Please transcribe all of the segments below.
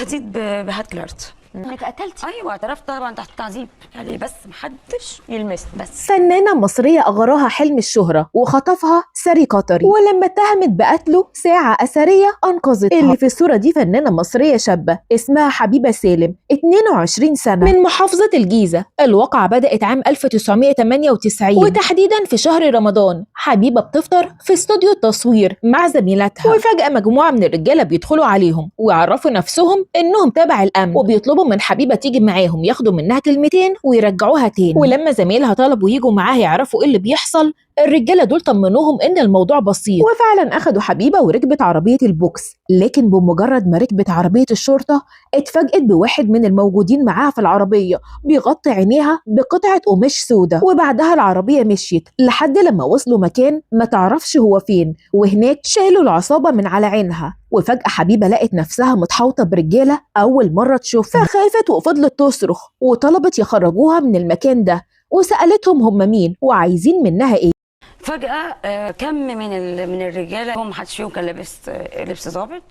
اتأذيت بهاتلرت. اتقتلتي؟ ايوه اعترفت طبعا تحت تعذيب يعني، بس محدش يلمسني بس. فنانة مصرية أغراها حلم الشهرة وخطفها ساري قطري، ولما اتهمت بقتله ساعة أثرية أنقذتها. اللي في الصورة دي فنانة مصرية شابة اسمها حبيبة سالم، 22 سنة، من محافظة الجيزة. الواقعة بدأت عام 1998 وتحديدا في شهر رمضان. حبيبة بتفطر في استوديو التصوير مع زميلاتها، وفجأة مجموعة من الرجالة بيدخلوا عليهم ويعرفوا نفسهم إنهم تبع الأمن، وبيطلبوا من حبيبة تيجي معاهم ياخدوا منها كلمتين ويرجعوها تاني. ولما زميلها طلبوا يجوا معاها يعرفوا ايه اللي بيحصل، الرجاله دول طمنوهم ان الموضوع بسيط، وفعلا اخدوا حبيبه وركبت عربيه البوكس. لكن بمجرد ما ركبت عربيه الشرطه اتفاجئت بواحد من الموجودين معاها في العربيه بيغطي عينيها بقطعه قماش سودا، وبعدها العربيه مشيت لحد لما وصلوا مكان ما تعرفش هو فين، وهناك شالوا العصابه من على عينها. وفجأة حبيبة لقت نفسها متحوطة برجالة أول مرة تشوفها، فخافت وفضلت تصرخ وطلبت يخرجوها من المكان ده، وسألتهم هم مين وعايزين منها إيه. فجأة كم من الرجالة، هم محدش فيهم كان لابس لبس ظابط.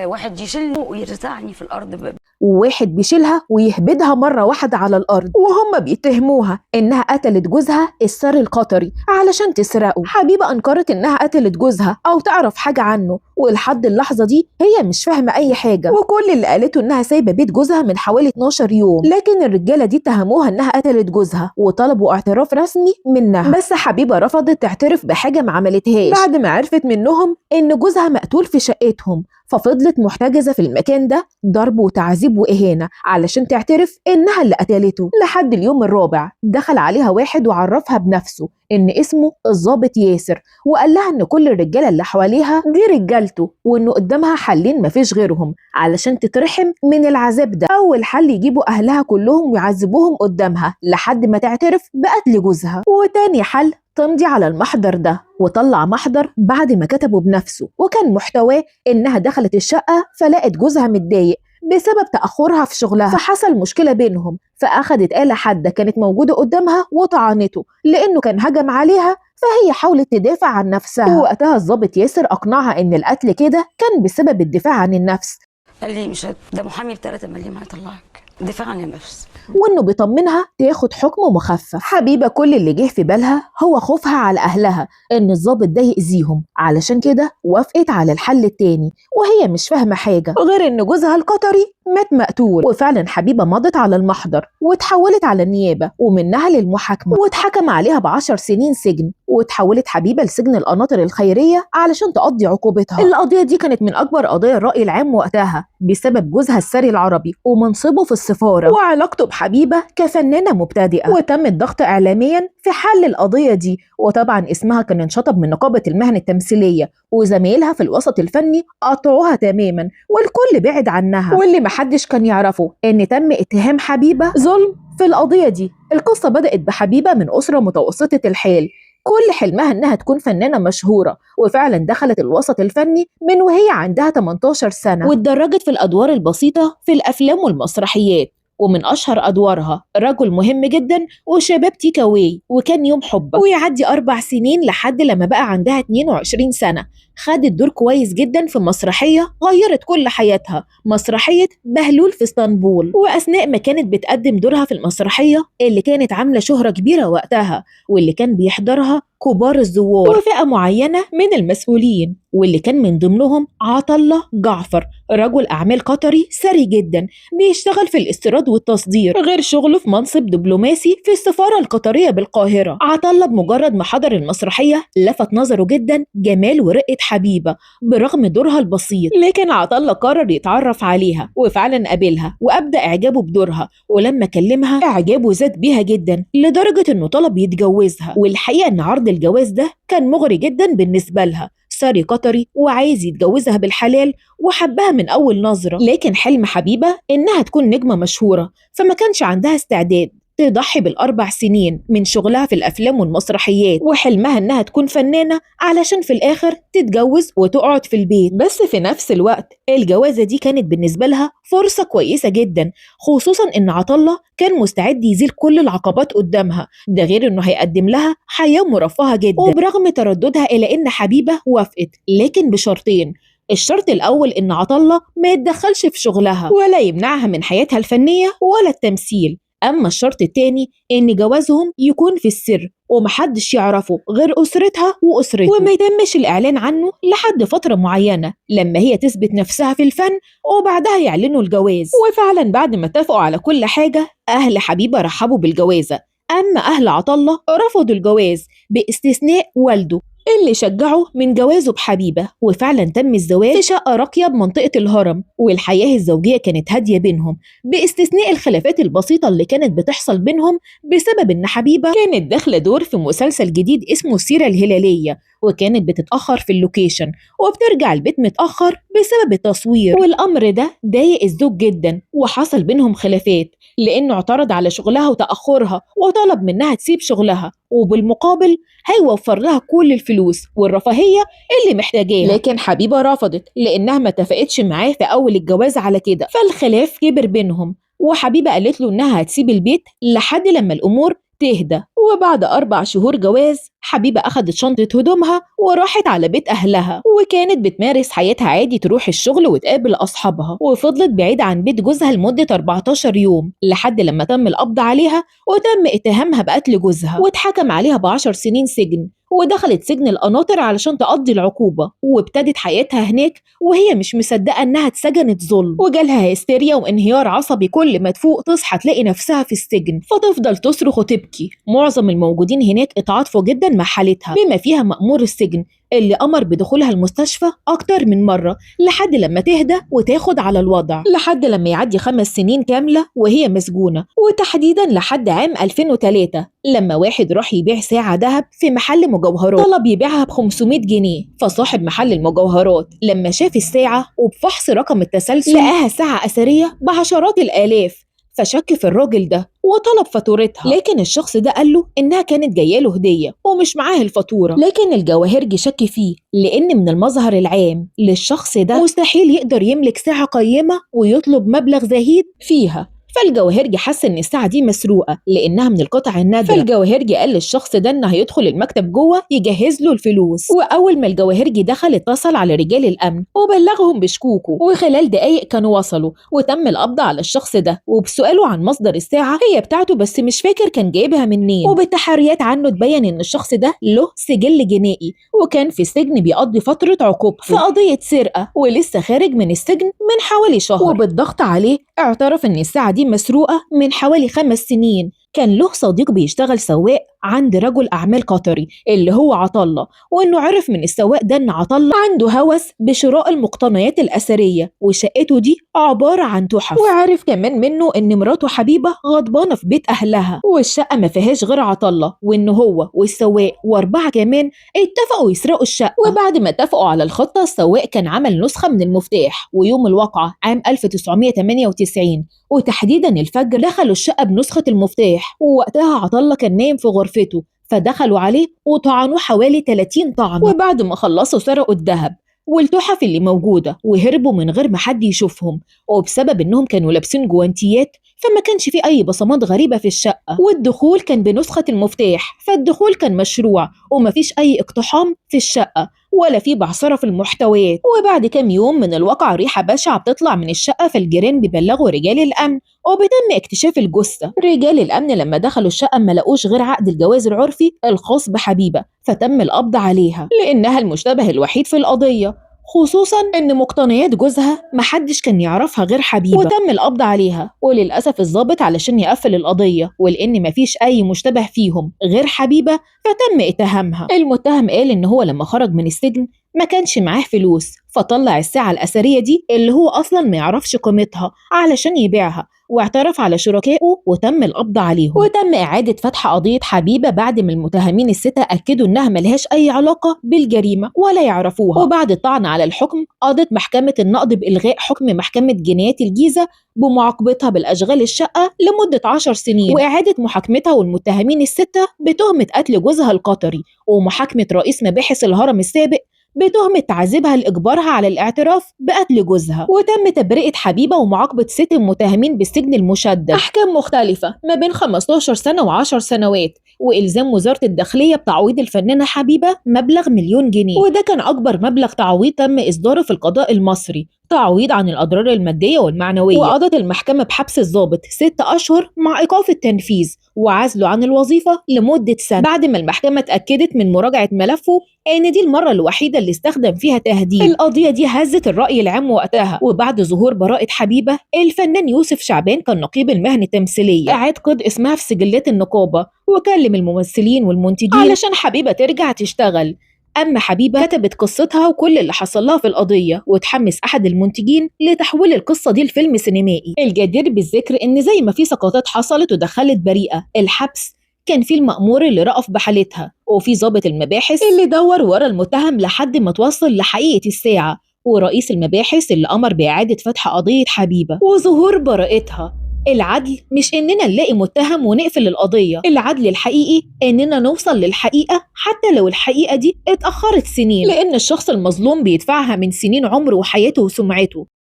واحد يشيلني ويرزعني في الأرض، وواحد بيشيلها ويهبدها مرة واحدة على الأرض، وهم بيتهموها إنها قتلت جوزها الساري القطري علشان تسرقه. حبيبة أنكرت إنها قتلت جوزها أو تعرف حاجة عنه، ولحد اللحظة دي هي مش فاهمة أي حاجة، وكل اللي قالته إنها سايبة بيت جوزها من حوالي 12 يوم. لكن الرجالة دي اتهموها إنها قتلت جوزها وطلبوا اعتراف رسمي منها، بس حبيبة رفضت تعترف بحاجة ما عملتهاش بعد ما عرفت منهم إن جوزها مقتول في شقتهم. ففضلت محتجزة في المكان ده ضرب وتعذيب وإهانة علشان تعترف إنها اللي قتلته، لحد اليوم الرابع دخل عليها واحد وعرفها بنفسه إن اسمه الضابط ياسر، وقال لها إن كل الرجالة اللي حواليها دي رجالته، وإنه قدامها حلين مفيش غيرهم علشان تترحم من العذاب ده. أول حل يجيبوا أهلها كلهم ويعذبوهم قدامها لحد ما تعترف بقتل جوزها، وتاني حل تمضي على المحضر ده. وطلع محضر بعد ما كتبه بنفسه، وكان محتواه إنها دخلت الشقة فلقت جوزها متضايق بسبب تأخرها في شغلها، فحصل مشكلة بينهم، فأخدت آلة حادة كانت موجودة قدامها وطعنته لأنه كان هجم عليها، فهي حاولت تدافع عن نفسها. ووقتها الضابط ياسر أقنعها إن القتل كده كان بسبب الدفاع عن النفس. قال لي مش ده محامي ب3 مليم هيطلعك، دفاع عن النفس، وإنه بيطمنها تاخد حكم مخفف. حبيبة كل اللي جه في بالها هو خوفها على أهلها إن الضابط ده يأذيهم، علشان كده وافقت على الحل التاني، وهي مش فاهمة حاجة غير إن جوزها القطري مات مقتول. وفعلا حبيبة مضت على المحضر واتحولت على النيابة ومنها للمحاكمة، واتحكم عليها ب10 سنين سجن. واتحولت حبيبة لسجن القناطر الخيرية علشان تقضي عقوبتها. القضية دي كانت من أكبر قضايا الرأي العام وقتها بسبب جوزها الساري العربي ومنصبه في السفارة وعلاقته بحبيبة كفنانة مبتدئة، وتم الضغط إعلاميا في حل القضية دي. وطبعا اسمها كان انشطب من نقابة المهن التمثيلية، وزمايلها في الوسط الفني قطعوها تماما والكل بعد عنها. واللي محدش كان يعرفه إن تم اتهام حبيبة ظلم في القضية دي. القصة بدأت بحبيبة من أسرة متوسطة الحال، كل حلمها إنها تكون فنانة مشهورة، وفعلا دخلت الوسط الفني من وهي عندها 18 سنة، واتدرجت في الأدوار البسيطة في الأفلام والمسرحيات. ومن أشهر أدوارها رجل مهم جدا وشباب تيكا واي وكان يوم حبك. ويعدي 4 سنين لحد لما بقى عندها 22 سنة خدت دور كويس جدا في مسرحية غيرت كل حياتها، مسرحية بهلول في اسطنبول. وأثناء ما كانت بتقدم دورها في المسرحية اللي كانت عاملة شهرة كبيرة وقتها، واللي كان بيحضرها كبار الزوار وفئة معينة من المسؤولين، واللي كان من ضمنهم عطلة جعفر، رجل أعمال قطري ثري جدا بيشتغل في الاستيراد والتصدير غير شغله في منصب دبلوماسي في السفارة القطرية بالقاهرة. عطلة بمجرد ما حضر المسرحية لفت نظره جدا جمال ورقة حبيبة برغم دورها البسيط، لكن عطلة قرر يتعرف عليها وفعلا قابلها وأبدأ إعجابه بدورها، ولما كلمها إعجابه زاد بيها جدا لدرجة إنه طلب يتجوزها. والحقيقة إن عرض الجواز ده كان مغري جدا بالنسبة لها، ساري قطري وعايز يتجوزها بالحلال وحبها من أول نظرة. لكن حلم حبيبة إنها تكون نجمة مشهورة، فما كانش عندها استعداد تضحي ب4 سنين من شغلها في الأفلام والمسرحيات وحلمها إنها تكون فنانة علشان في الآخر تتجوز وتقعد في البيت. بس في نفس الوقت الجوازة دي كانت بالنسبة لها فرصة كويسة جدا، خصوصا إن عطلة كان مستعد يزيل كل العقبات قدامها، ده غير إنه هيقدم لها حياة مرفهة جدا. وبرغم ترددها إلى إن حبيبة وافقت، لكن بشرطين: الشرط الأول إن عطلة ما يتدخلش في شغلها ولا يمنعها من حياتها الفنية ولا التمثيل. أما الشرط التاني إن جوازهم يكون في السر ومحدش يعرفه غير أسرتها وأسرته، وما يتمش الإعلان عنه لحد فترة معينة لما هي تثبت نفسها في الفن، وبعدها يعلنوا الجواز. وفعلا بعد ما اتفقوا على كل حاجة أهل حبيبة رحبوا بالجوازة، أما أهل عطلة رفضوا الجواز باستثناء والده اللي شجعه من جوازه بحبيبة. وفعلا تم الزواج في شقة راقية بمنطقة الهرم، والحياة الزوجية كانت هادية بينهم باستثناء الخلافات البسيطة اللي كانت بتحصل بينهم بسبب إن حبيبة كانت داخلة دور في مسلسل جديد اسمه السيرة الهلالية، وكانت بتتأخر في اللوكيشن وبترجع البيت متأخر بسبب التصوير. والأمر ده ضايق الزوج جدا وحصل بينهم خلافات لأنه اعترض على شغلها وتأخرها وطلب منها تسيب شغلها، وبالمقابل هيوفر لها كل الفلوس والرفاهية اللي محتاجاها. لكن حبيبة رفضت لأنها ما اتفقتش معاه في أول الجواز على كده، فالخلاف كبر بينهم، وحبيبة قالت له إنها هتسيب البيت لحد لما الأمور تهدى. وبعد 4 شهور جواز حبيبة أخدت شنطة هدومها وراحت على بيت أهلها، وكانت بتمارس حياتها عادي، تروح الشغل وتقابل أصحابها، وفضلت بعيدة عن بيت جوزها لمدة 14 يوم لحد لما تم القبض عليها وتم اتهامها بقتل جوزها، واتحكم عليها ب10 سنين سجن، ودخلت سجن القناطر علشان تقضي العقوبة. وابتدت حياتها هناك وهي مش مصدقة إنها اتسجنت ظلم، وجالها هستيريا وانهيار عصبي، كل ما تفوق تصحى تلاقي نفسها في السجن فتفضل تصرخ وتبكي. معظم الموجودين هناك اتعاطفوا جدا مع حالتها، بما فيها مأمور السجن اللي أمر بدخولها المستشفى أكتر من مرة لحد لما تهدى وتاخد على الوضع، لحد لما يعدي 5 سنين كاملة وهي مسجونة، وتحديدا لحد عام 2003 لما واحد راح يبيع ساعة ذهب في محل مجوهرات، طلب يبيعها ب500 جنيه. فصاحب محل المجوهرات لما شاف الساعة وبفحص رقم التسلسل لقاها ساعة أثرية بعشرات الآلاف، فشك في الراجل ده وطلب فاتورتها، لكن الشخص ده قال له إنها كانت جاية له هدية ومش معاه الفاتورة. لكن الجواهرجي شك فيه لأن من المظهر العام للشخص ده مستحيل يقدر يملك ساعة قيمة ويطلب مبلغ زهيد فيها. فالجواهرجي حس ان الساعه دي مسروقه لانها من القطع النادره، فالجواهرجي قال للشخص ده انه هيدخل المكتب جوه يجهز له الفلوس. واول ما الجواهرجي دخل اتصل على رجال الامن وبلغهم بشكوكه، وخلال دقايق كانوا وصلوا وتم القبض على الشخص ده. وبسؤاله عن مصدر الساعه هي بتاعته بس مش فاكر كان جايبها منين، وبالتحريات عنه تبين ان الشخص ده له سجل جنائي وكان في السجن بيقضي فتره عقوبته في قضيه سرقه، ولسه خارج من السجن من حوالي شهر. وبالضغط عليه اعترف ان الساعه دي مسروقة من حوالي 5 سنين. كان له صديق بيشتغل سواق عند رجل أعمال قطري اللي هو عطلة، وإنه عرف من السواق ده إن عطلة عنده هوس بشراء المقتنيات الأثرية وشقته دي عبارة عن تحف، وعرف كمان منه إن مراته حبيبة غضبانة في بيت أهلها والشقة ما فيهاش غير عطلة، وإن هو والسواق و4 كمان اتفقوا يسرقوا الشقة. وبعد ما اتفقوا على الخطة السواق كان عمل نسخة من المفتاح، ويوم الواقعة عام 1998 وتحديدا الفجر دخلوا الشقة بنسخة المفتاح، ووقتها عطلة كان نايم في غرفته، فدخلوا عليه وطعنوه حوالي 30 طعنة. وبعد ما خلصوا سرقوا الذهب والتحف اللي موجودة وهربوا من غير ما حد يشوفهم، وبسبب انهم كانوا لابسين جوانتيات فما كانش في اي بصمات غريبة في الشقة، والدخول كان بنسخة المفتاح، فالدخول كان مشروع ومفيش اي اقتحام في الشقة ولا في بعثرة في المحتويات. وبعد كام يوم من الواقع ريحة بشعة بتطلع من الشقة، فالجيران بيبلغوا رجال الأمن وبيتم اكتشاف الجثة. رجال الأمن لما دخلوا الشقة ما لقوش غير عقد الجواز العرفي الخاص بحبيبة، فتم القبض عليها لأنها المشتبه الوحيد في القضية، خصوصا ان مقتنيات جوزها محدش كان يعرفها غير حبيبة، وتم القبض عليها. وللأسف الضابط علشان يقفل القضية ولأن مفيش أي مشتبه فيهم غير حبيبة فتم اتهامها. المتهم قال ان هو لما خرج من السجن ما كانش معاه فلوس، فطلع الساعة الأثرية دي اللي هو أصلا ما يعرفش قيمتها علشان يبيعها، واعترف على شركائه وتم القبض عليهم. وتم إعادة فتح قضية حبيبة بعد ما المتهمين ال6 أكدوا إنها ملهاش أي علاقة بالجريمة ولا يعرفوها. وبعد الطعن على الحكم قضت محكمة النقض بإلغاء حكم محكمة جنايات الجيزة بمعاقبتها بالأشغال الشقة لمدة 10 سنين، وإعادة محاكمتها والمتهمين ال6 بتهمة قتل جوزها القطري، ومحاكمة رئيس مباحث الهرم السابق بتهمة تعذيبها لإجبارها على الاعتراف بقتل جوزها. وتم تبرئة حبيبة ومعاقبة 6 متهمين بالسجن المشدد، أحكام مختلفة ما بين 15 سنة و10 سنوات، وإلزام وزارة الداخلية بتعويض الفنانة حبيبة مبلغ 1,000,000 جنيه، وده كان أكبر مبلغ تعويض تم إصداره في القضاء المصري، تعويض عن الأضرار المادية والمعنوية. وقضت المحكمة بحبس الضابط 6 أشهر مع إيقاف التنفيذ وعزله عن الوظيفة لمدة سنة، بعد ما المحكمة اتأكدت من مراجعة ملفه إن دي المرة الوحيدة اللي استخدم فيها تهديد. القضية دي هزت الرأي العام وقتها، وبعد ظهور براءة حبيبة الفنان يوسف شعبان كان نقيب المهنة التمثيلية أعاد قيد اسمها في سجلات النقابة، وكلم الممثلين والمنتجين علشان حبيبة ترجع تشتغل. أما حبيبة كتبت قصتها وكل اللي حصل لها في القضية، وتحمس أحد المنتجين لتحويل القصة دي لفيلم سينمائي. الجدير بالذكر إن زي ما في سقطات حصلت ودخلت بريئة الحبس، كان في المأمور اللي رأف بحالتها، وفي ضابط المباحث اللي دور ورا المتهم لحد ما توصل لحقيقة الساعة، ورئيس المباحث اللي أمر بإعادة فتح قضية حبيبة وظهور براءتها. العدل مش إننا نلاقي متهم ونقفل القضية، العدل الحقيقي إننا نوصل للحقيقة حتى لو الحقيقة دي اتأخرت سنين، لأن الشخص المظلوم بيدفعها من سنين عمره وحياته وسمعته.